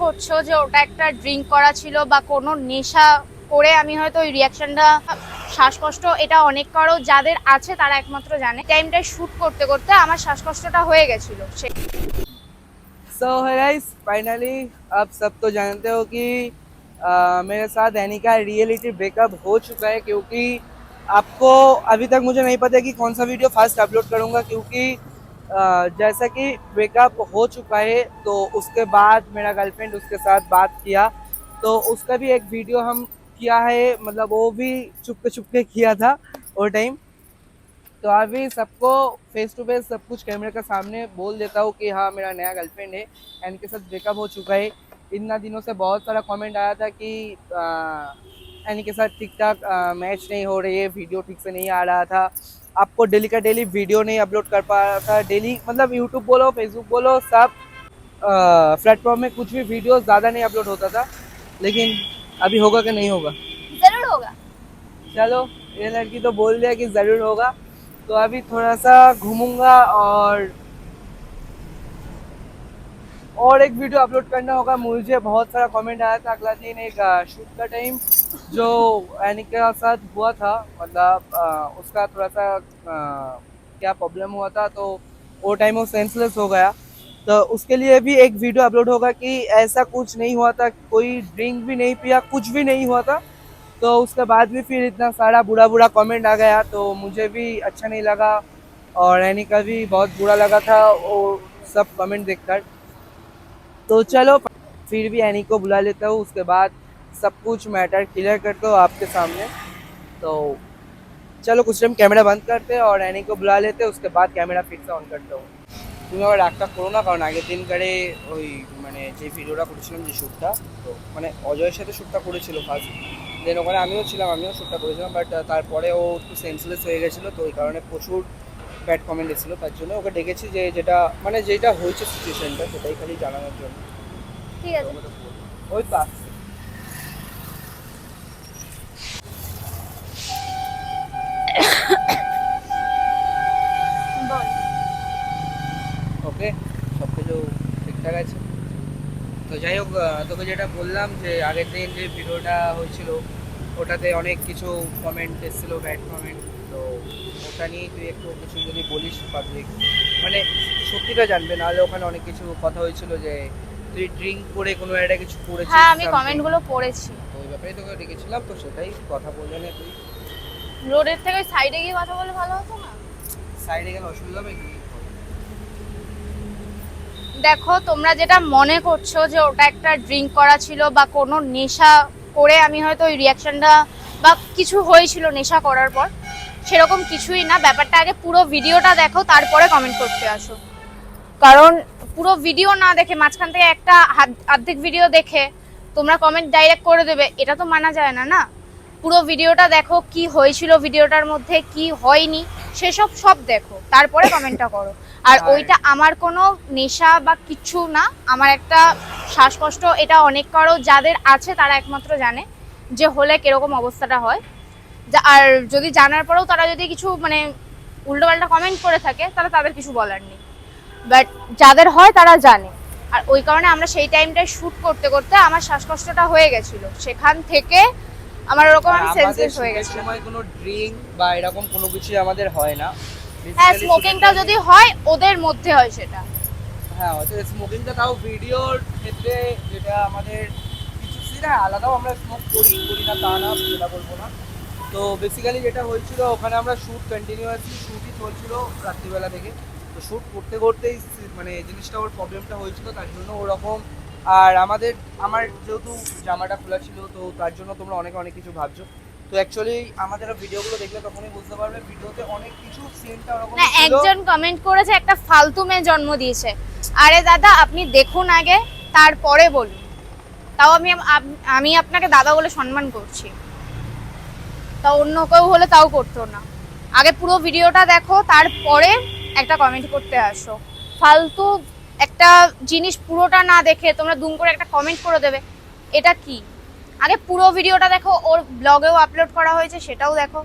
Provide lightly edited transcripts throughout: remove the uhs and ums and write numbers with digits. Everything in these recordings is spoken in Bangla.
করছো যে ওটা একটা ড্রিঙ্ক করা ছিল বা কোনো নেশা করে আমি হয়তো ওই রিয়াকশনটা, শ্বাসকষ্ট এটা অনেক কারো যাদের আছে তারা একমাত্র জানে। টাইমটা শুট করতে করতে আমার শ্বাসকষ্টটা হয়ে গেছিল। सो है गाइस फाइनली अब सब तो जानते हो कि मेरे साथ एनी का रियलिटी ब्रेकअप हो चुका है, क्योंकि आपको अभी तक मुझे नहीं पता कि कौन सा वीडियो फर्स्ट अपलोड करूंगा, क्योंकि जैसा कि ब्रेकअप हो चुका है तो उसके बाद मेरा गर्लफ्रेंड उसके साथ बात किया, तो उसका भी एक वीडियो हम किया है, मतलब वो भी चुपके चुपके किया था वो टाइम। तो अभी सबको फेस टू फेस सब कुछ कैमरे के सामने बोल देता हूँ कि हाँ मेरा नया गर्लफ्रेंड है, इनके साथ ब्रेकअप हो चुका है। इतना दिनों से बहुत सारा कमेंट आया था कि एनी के साथ ठीक ठाक मैच नहीं हो रही है, वीडियो ठीक से नहीं आ रहा था, आपको डेली का डेली वीडियो नहीं अपलोड कर पा रहा था, डेली मतलब यूट्यूब बोलो फेसबुक बोलो सब प्लेटफॉर्म में कुछ भी वीडियो ज़्यादा नहीं अपलोड होता था। लेकिन अभी होगा कि नहीं होगा? जरूर होगा। चलो, ये लड़की तो बोल दिया कि ज़रूर होगा, तो अभी थोड़ा सा घूमूंगा और एक वीडियो अपलोड करना होगा। मुझे बहुत सारा कमेंट आया था अगला दिन एक शूट का टाइम जो एनिका के साथ हुआ था, मतलब उसका थोड़ा सा क्या प्रॉब्लम हुआ था, तो वो टाइम वो सेंसलेस हो गया, तो उसके लिए भी एक वीडियो अपलोड होगा कि ऐसा कुछ नहीं हुआ था, कोई ड्रिंक भी नहीं पिया, कुछ भी नहीं हुआ था। तो उसके बाद भी फिर इतना सारा बुरा बुरा कमेंट आ गया, तो मुझे भी अच्छा नहीं लगा और एनी का भी बहुत बुरा लगा था वो सब कमेंट देखकर। तो चलो फिर भी एनी को बुला लेता हूँ, उसके बाद सब कुछ मैटर क्लियर करता हूँ आपके सामने। तो चलो कुछ टाइम कैमरा बंद करते हैं और एनी को बुला लेते हैं, उसके बाद कैमरा फिर से অন করতে হবে। তুমি আবার রাগটা করো না, কারণ আগের দিন করে ওই মানে যে ভিডিওটা করেছিলাম যে শ্যুটটা, তো মানে অজয়ের সাথে শ্যুটটা করেছিল ফার্স্ট, দেন ওখানে আমিও ছিলাম, আমিও শ্যুটটা করেছিলাম, বাট তারপরে ও একটু সেন্সলেস হয়ে গেছিলো, তো ওই কারণে প্রচুর ব্যাড কমেন্ট এসেছিলো, তার জন্য ওকে ডেকেছি যে যেটা মানে যেটা হয়েছে সিচুয়েশনটা সেটাই খালি জানানোর জন্য। ঠিক আছে, ওই তো আসছে। বল। ওকে, সব কিছু ঠিকঠাক আছে। তো যাই হোক, তোকে যেটা বললাম যে আগের দিন যে ভিডিওটা হয়েছিল ওটাতে অনেক কিছু কমেন্ট এসেছিলো, ব্যাড কমেন্ট, তো ওটা নিয়ে তুই একটু কিছু যদি বলিস পাবলিক, মানে সত্যিটা জানবে, নাহলে ওখানে অনেক কিছু কথা হয়েছিল যে তুই ড্রিঙ্ক করে কোনো একটা কিছু করেছিস। হ্যাঁ, আমি কমেন্টগুলো পড়েছি, তো ওই ব্যাপারে তোকে ডেকেছিলাম, তো সেটাই কথা বললে না তুই। রোডের থেকে সাইডে গিয়ে কথা বলে ভালো হতো না? সাইডে গেলে অসুবিধা হবে কি? দেখো, তোমরা যেটা মনে করছো যে ওটা একটা ড্রিঙ্ক করা ছিল বা কোনো নেশা করে আমি হয়তো ওই রিয়াকশনটা বা কিছু হয়েছিল নেশা করার পর, সেরকম কিছুই না। ব্যাপারটা আগে পুরো ভিডিওটা দেখো, তারপরে কমেন্ট করতে আসো। কারণ পুরো ভিডিও না দেখে মাঝখান থেকে একটা অর্ধেক ভিডিও দেখে তোমরা কমেন্ট ডাইরেক্ট করে দেবে, এটা তো মানা যায় না। না, পুরো ভিডিওটা দেখো, কি হয়েছিল ভিডিওটার মধ্যে, কি হয়নি সেসব সব দেখো, তারপরে কমেন্টটা করো। আর ওইটা আমার কোনো নেশা বা কিছু না, আমার একটা শ্বাসকষ্ট, এটা অনেক কারো যাদের আছে তারা একমাত্র জানে যে হলে কিরকম অবস্থাটা হয়। আর যদি জানার পরেও তারা যদি কিছু মানে উল্টোপাল্টা কমেন্ট করে থাকে তাহলে তাদের কিছু বলার নেই, বাট যাদের হয় তারা জানে। আর ওই কারণে আমরা সেই টাইমটায় শ্যুট করতে করতে আমার শ্বাসকষ্টটা হয়ে গেছিল, সেখান থেকে আমার ওরকম আমি সেন্সলেস হয়ে গেছিলাম। সময় কোনো ড্রিঙ্ক বা এরকম কোনো কিছু আমাদের হয় না। হ্যাঁ, স্মোকিংটা যদি হয় ওদের মধ্যে হয় সেটা। হ্যাঁ, হয়তো স্মোকিংটা তাও ভিডিওর ক্ষেত্রে যেটা আমাদের কিছু সেটা আলাদাও আমরা স্মোক করি না তা না, সেটা বলবো না। তো বেসিক্যালি যেটা হয়েছিল ওখানে আমরা শ্যুট কন্টিনিউয়াসলি শ্যুটই চলছিল রাত্রিবেলা থেকে, তো শ্যুট করতে করতেই মানে জিনিসটা ওর প্রবলেমটা হয়েছিল, তার জন্য ওরকম। আর আমার যেহেতু জামাটা খোলা ছিল, তো তার জন্য তোমরা অনেক কিছু ভাবছো, তো অ্যাকচুয়ালি আমাদের ভিডিওগুলো দেখলে তখনই বুঝতে পারবে ভিডিওতে অনেক কিছু সিনটা ওরকম না, ছিল। একজন কমেন্ট করেছে একটা ফালতু মেয়ে জন্ম দিয়েছে। আরে দাদা, আপনি দেখুন আগে, তারপরে বলুন। তাও আমি আপনাকে দাদা বলে সম্মান করছি, তা অন্য কেউ হলে তাও করতো না। আগে পুরো ভিডিওটা দেখো, তারপরে একটা কমেন্ট করতে আসো। ফালতু একটা জিনিস পুরোটা না দেখে তোমরা দুম করে একটা কমেন্ট করে দেবে, এটা কি? আগে পুরো ভিডিওটা দেখো, ওর ব্লগেও আপলোড করা হয়েছে সেটাও দেখো।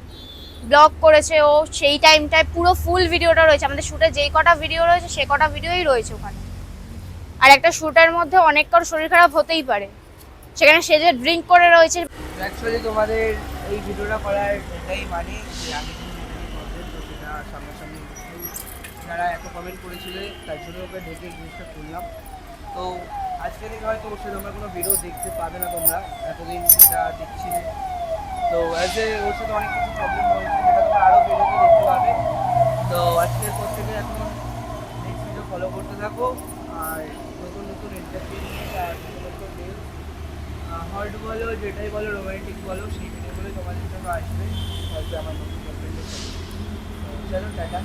ব্লগ করেছে ও, সেই টাইমটায় পুরো ফুল ভিডিওটা রয়েছে, আমাদের শুটে যেই কটা ভিডিও রয়েছে সে কটা ভিডিওই রয়েছে ওখানে। আর একটা শ্যুটের মধ্যে অনেক কারোর শরীর খারাপ হতেই পারে, সেখানে সে যে ড্রিঙ্ক করে রয়েছে। অ্যাকচুয়ালি তোমাদের এই ভিডিওটা করার এটাই মানে যে আমি কোনো নেগেটিভ কন্টেন্ট তো সেটা সামনাসামনি যারা এত কমেন্ট করেছিল তার জন্য ওকে ডেকে জিনিসটা করলাম। তো আজকে থেকে হয়তো ওর সাথে তোমরা কোনো ভিডিও দেখতে পাবে না, তোমরা এতদিন যেটা দেখছিলে। তো অ্যাজ এ ওর সাথে অনেক কিছু প্রবলেম হয়েছে যেটা তোমরা আরও ভিডিওতে দেখতে পাবে। তো আজকের পর থেকে এখন নেক্সট ভিডিও ফলো করতে থাকো, আর নতুন নতুন এন্টারটেনমেন্ট আর নতুন নতুন রিলস হট বলো যেটাই বলো রোমান্টিক বলো সেই ভিডিওগুলো তোমাদের জন্য আসবে হয়তো আমার নতুন কন্টেন্টের সাথে। চলো টাটা।